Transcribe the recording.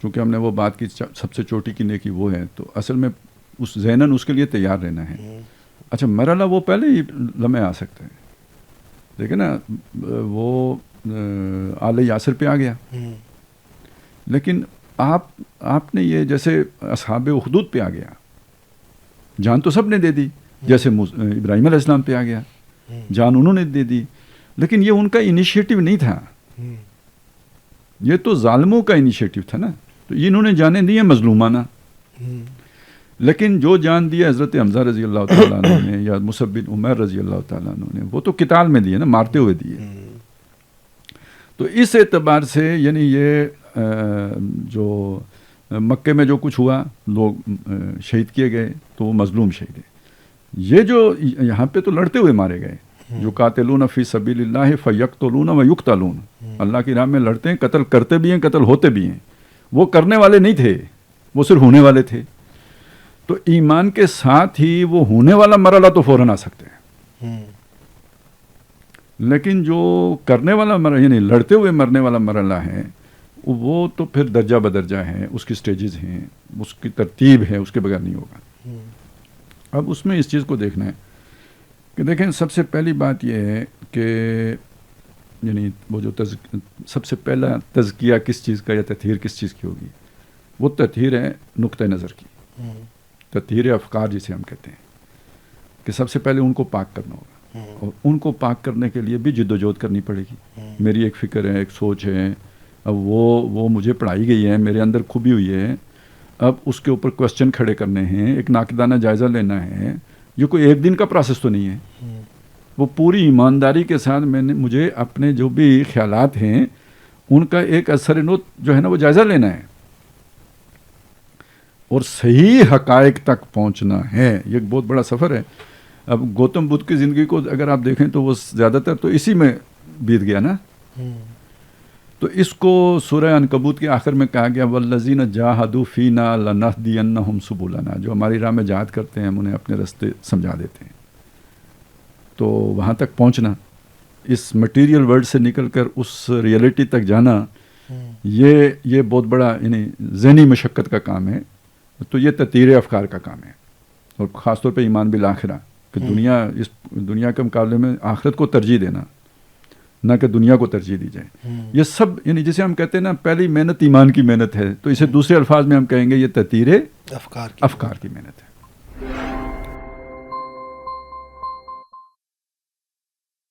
چونکہ ہم نے وہ بات کی سب سے چوٹی کی نیکی وہ ہے، تو اصل میں اس ذہناً اس کے لیے تیار رہنا ہے. اچھا مرحلہ وہ پہلے ہی لمحے آ سکتا ہے، دیکھیں نا وہ آل یاسر پہ آ گیا، لیکن آپ نے یہ جیسے اصحاب اخدود پہ آ گیا، جان تو سب نے دے دی، جیسے ابراہیم علیہ السلام پہ آ گیا، جان انہوں نے دے دی، لیکن یہ ان کا انیشیٹو نہیں تھا، یہ تو ظالموں کا انیشیٹو تھا نا. تو انہوں نے جانیں دی ہیں مظلومانہ، لیکن جو جان دی ہے حضرت حمزہ رضی اللہ تعالیٰ عنہ نے یا مصعب بن عمیر رضی اللہ تعالیٰ عنہ نے، وہ تو قتال میں دیے نا، مارتے ہوئے دیے. تو اس اعتبار سے یعنی یہ جو مکے میں جو کچھ ہوا، لوگ شہید کیے گئے تو وہ مظلوم شہید ہیں. یہ جو یہاں پہ تو لڑتے ہوئے مارے گئے، جو قاتلون فی سبیل اللہ فیقتلون و یقتلون، اللہ کی راہ میں لڑتے ہیں، قتل کرتے بھی ہیں، قتل ہوتے بھی ہیں. وہ کرنے والے نہیں تھے، وہ صرف ہونے والے تھے. تو ایمان کے ساتھ ہی وہ ہونے والا مرحلہ تو فوراً آ سکتے ہیں، لیکن جو کرنے والا مرحلہ یعنی لڑتے ہوئے مرنے والا مرحلہ ہے، وہ تو پھر درجہ بدرجہ ہے، اس کی سٹیجز ہیں، اس کی ترتیب ہے، اس کے بغیر نہیں ہوگا. اب اس میں اس چیز کو دیکھنا ہے کہ دیکھیں سب سے پہلی بات یہ ہے کہ یعنی وہ جو سب سے پہلا تزکیہ کس چیز کا یا تطہیر کس چیز کی ہوگی، وہ تطہیر ہے نقطہ نظر کی، تطہیر افکار جسے ہم کہتے ہیں، کہ سب سے پہلے ان کو پاک کرنا ہوگا، اور ان کو پاک کرنے کے لیے بھی جد و جہد کرنی پڑے گی. میری ایک فکر ہے، ایک سوچ ہے، اب وہ مجھے پڑھائی گئی ہے، میرے اندر کھبی ہوئی ہے، اب اس کے اوپر کوشچن کھڑے کرنے ہیں، ایک ناقدانہ جائزہ لینا ہے. یہ کوئی ایک دن کا پروسیس تو نہیں ہے، وہ پوری ایمانداری کے ساتھ مجھے اپنے جو بھی خیالات ہیں ان کا ایک اثر نو جو ہے نا وہ جائزہ لینا ہے، اور صحیح حقائق تک پہنچنا ہے. یہ ایک بہت بڑا سفر ہے. اب گوتم بدھ کی زندگی کو اگر آپ دیکھیں تو وہ زیادہ تر تو اسی میں بیت گیا نا. تو اس کو سورہ عنکبوت کے آخر میں کہا گیا والذین جاہدوا فینا لنہدینہم سبلنا، جو ہماری راہ میں جہاد کرتے ہیں ہم انہیں اپنے راستے سمجھا دیتے ہیں. تو وہاں تک پہنچنا، اس مٹیریل ورلڈ سے نکل کر اس ریئلٹی تک جانا، یہ بہت بڑا یعنی ذہنی مشقت کا کام ہے. تو یہ تطہیر افکار کا کام ہے، اور خاص طور پہ ایمان بالآخرہ، کہ اس دنیا کے مقابلے میں آخرت کو ترجیح دینا، نہ کہ دنیا کو ترجیح دی جائے. یہ سب یعنی جسے ہم کہتے ہیں نا پہلی محنت ایمان کی محنت ہے، تو اسے دوسرے الفاظ میں ہم کہیں گے یہ تطہیر افکار کی محنت ہے.